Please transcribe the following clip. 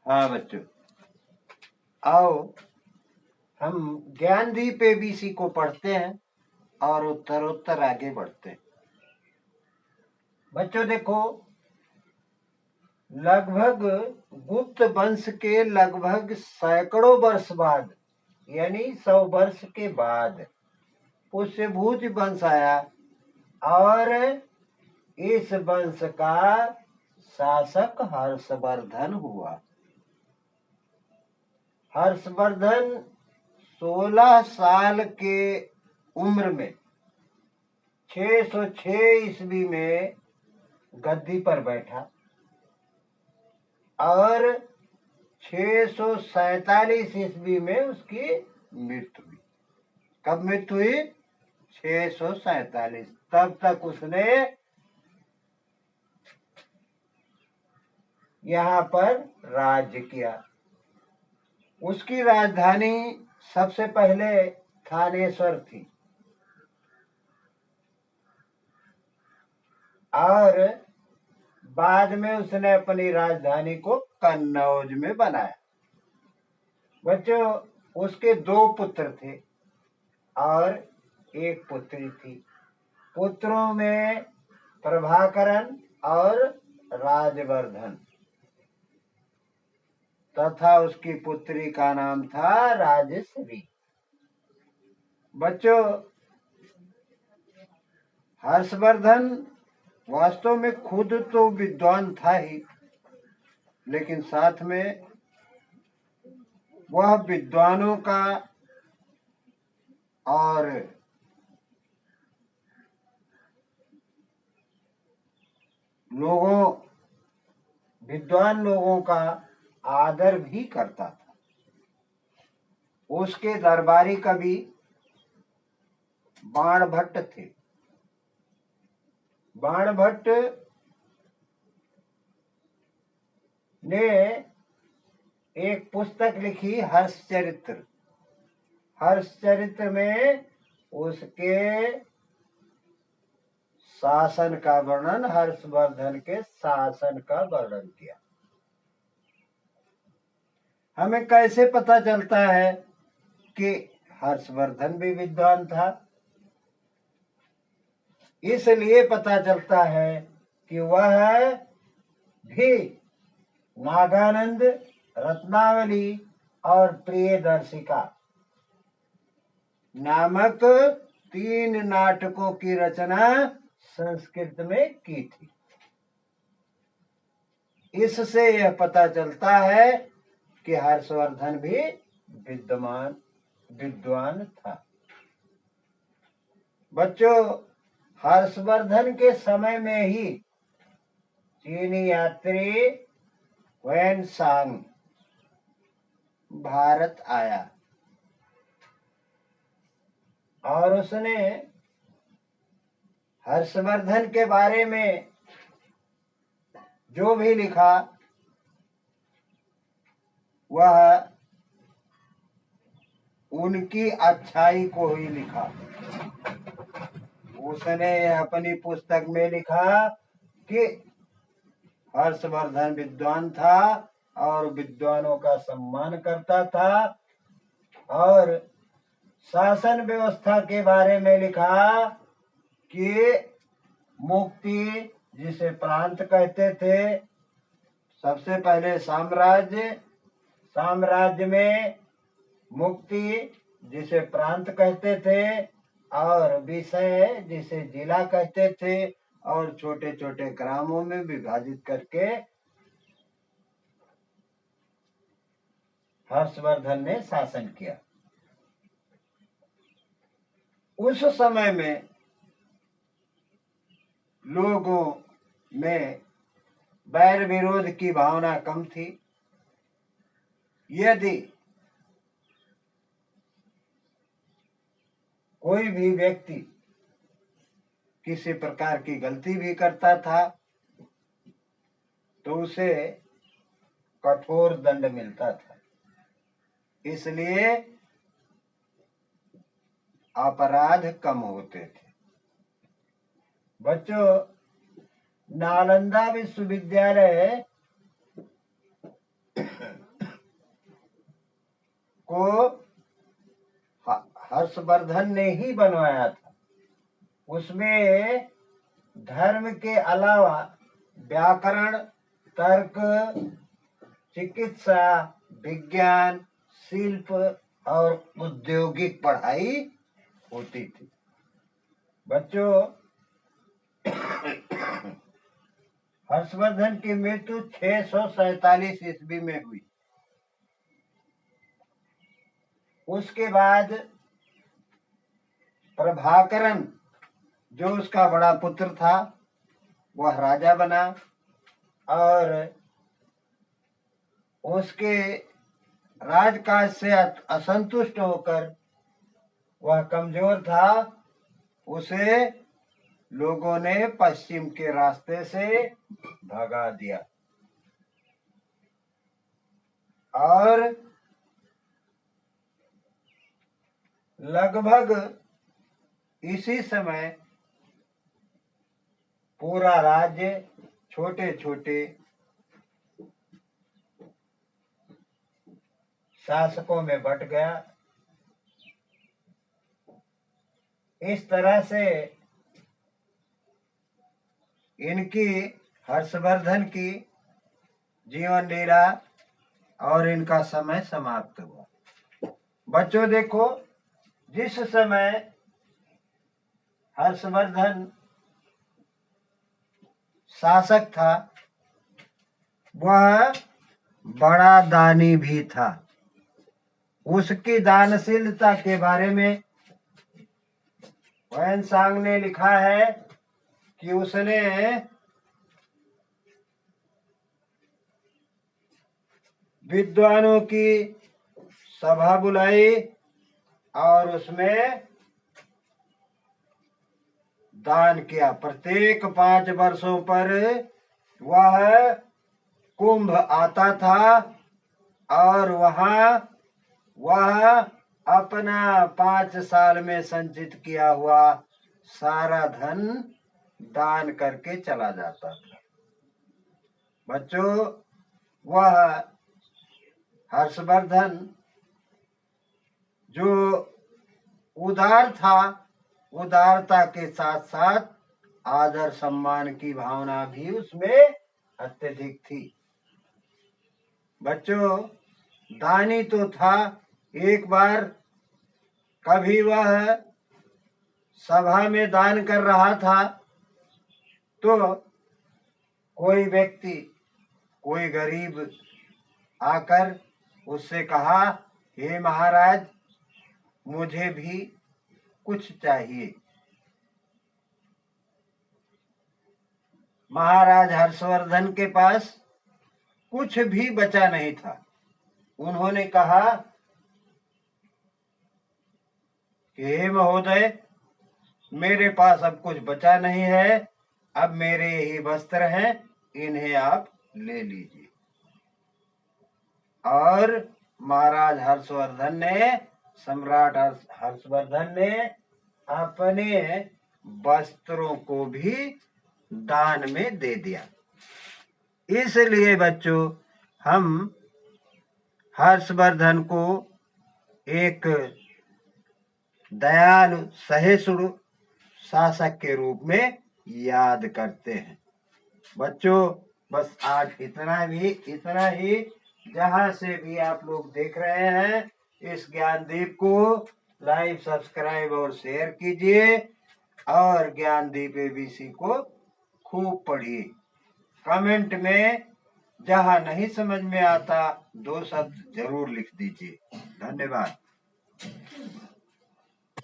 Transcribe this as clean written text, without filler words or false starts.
हाँ बच्चों, आओ हम ज्ञानदीप एबीसी को पढ़ते हैं और उत्तरोत्तर आगे बढ़ते हैं। बच्चों देखो, लगभग गुप्त वंश के लगभग सैकड़ों वर्ष बाद, यानी 100 वर्ष के बाद पुष्यभूत वंश आया और इस वंश का शासक हर्षवर्धन हुआ। हर्षवर्धन 16 साल के उम्र में 606 ईस्वी में गद्दी पर बैठा और 647 ईस्वी में उसकी मृत्यु हुई। कब मृत्यु हुई? 647। तब तक उसने यहाँ पर राज्य किया। उसकी राजधानी सबसे पहले थानेश्वर थी और बाद में उसने अपनी राजधानी को कन्नौज में बनाया। बच्चों, उसके 2 पुत्र थे और 1 पुत्री थी। पुत्रों में प्रभाकरन और राजवर्धन तथा उसकी पुत्री का नाम था राजश्री। बच्चों, हर्षवर्धन वास्तव में खुद तो विद्वान था ही, लेकिन साथ में वह विद्वानों का और विद्वान लोगों का आदर भी करता था। उसके दरबारी कवि बाणभट्ट थे। बाणभट्ट ने एक पुस्तक लिखी, हर्षचरित्र। हर्षचरित्र में उसके शासन का वर्णन, हर्षवर्धन के शासन का वर्णन किया। हमें कैसे पता चलता है कि हर्षवर्धन भी विद्वान था? इसलिए पता चलता है कि वह भी नागानंद, रत्नावली और प्रियदर्शिका नामक 3 नाटकों की रचना संस्कृत में की थी। इससे यह पता चलता है कि हर्षवर्धन भी विद्वान था। बच्चों, हर्षवर्धन के समय में ही चीनी यात्री हुएनसांग भारत आया और उसने हर्षवर्धन के बारे में जो भी लिखा वह उनकी अच्छाई को ही लिखा। उसने अपनी पुस्तक में लिखा कि हर्षवर्धन विद्वान था और विद्वानों का सम्मान करता था, और शासन व्यवस्था के बारे में लिखा कि मुक्ति जिसे प्रांत कहते थे, सबसे पहले साम्राज्य में मुक्ति जिसे प्रांत कहते थे, और विषय जिसे जिला कहते थे, और छोटे छोटे ग्रामों में विभाजित करके हर्षवर्धन ने शासन किया। उस समय में लोगों में बैर विरोध की भावना कम थी। यदि कोई भी व्यक्ति किसी प्रकार की गलती भी करता था तो उसे कठोर दंड मिलता था। इसलिए अपराध कम होते थे। बच्चों, नालंदा विश्वविद्यालय हर्षवर्धन ने ही बनवाया था। उसमें धर्म के अलावा व्याकरण, तर्क, चिकित्सा, विज्ञान, शिल्प और औद्योगिक पढ़ाई होती थी। बच्चों, हर्षवर्धन की मृत्यु 647 ईस्वी में हुई। उसके बाद प्रभाकरण, जो उसका बड़ा पुत्र था, वह राजा बना और उसके राजकाज से असंतुष्ट होकर वह कमजोर था। उसे लोगों ने पश्चिम के रास्ते से भगा दिया और लगभग इसी समय पूरा राज्य छोटे छोटे शासकों में बंट गया। इस तरह से इनकी, हर्षवर्धन की जीवन लीला और इनका समय समाप्त हुआ। बच्चों देखो, जिस समय हर्षवर्धन शासक था, वह बड़ा दानी भी था। उसकी दानशीलता के बारे में वैनसांग ने लिखा है कि उसने विद्वानों की सभा बुलाई और उसमें दान किया। प्रत्येक 5 वर्षों पर वह कुंभ आता था और वहां वह अपना 5 साल में संचित किया हुआ सारा धन दान करके चला जाता था। बच्चों, वह हर्षवर्धन जो उदार था, उदारता के साथ साथ आदर सम्मान की भावना भी उसमें अत्यधिक थी। बच्चों, दानी तो था। एक बार कभी वह सभा में दान कर रहा था तो कोई व्यक्ति, कोई गरीब आकर उससे कहा, हे महाराज, मुझे भी कुछ चाहिए। महाराज हर्षवर्धन के पास कुछ भी बचा नहीं था। उन्होंने कहा, हे महोदय, मेरे पास अब कुछ बचा नहीं है, अब मेरे ही वस्त्र हैं, इन्हें आप ले लीजिए। और महाराज हर्षवर्धन ने, सम्राट हर्षवर्धन ने अपने वस्त्रों को भी दान में दे दिया। इसलिए बच्चों, हम हर्षवर्धन को एक दयालु, सहिष्णु शासक के रूप में याद करते हैं। बच्चों, बस आज इतना ही। जहां से भी आप लोग देख रहे हैं, इस ज्ञानदीप को लाइक, सब्सक्राइब और शेयर कीजिए और ज्ञानदीप एबीसी को खूब पढ़िए। कमेंट में जहां नहीं समझ में आता 2 शब्द जरूर लिख दीजिए। धन्यवाद।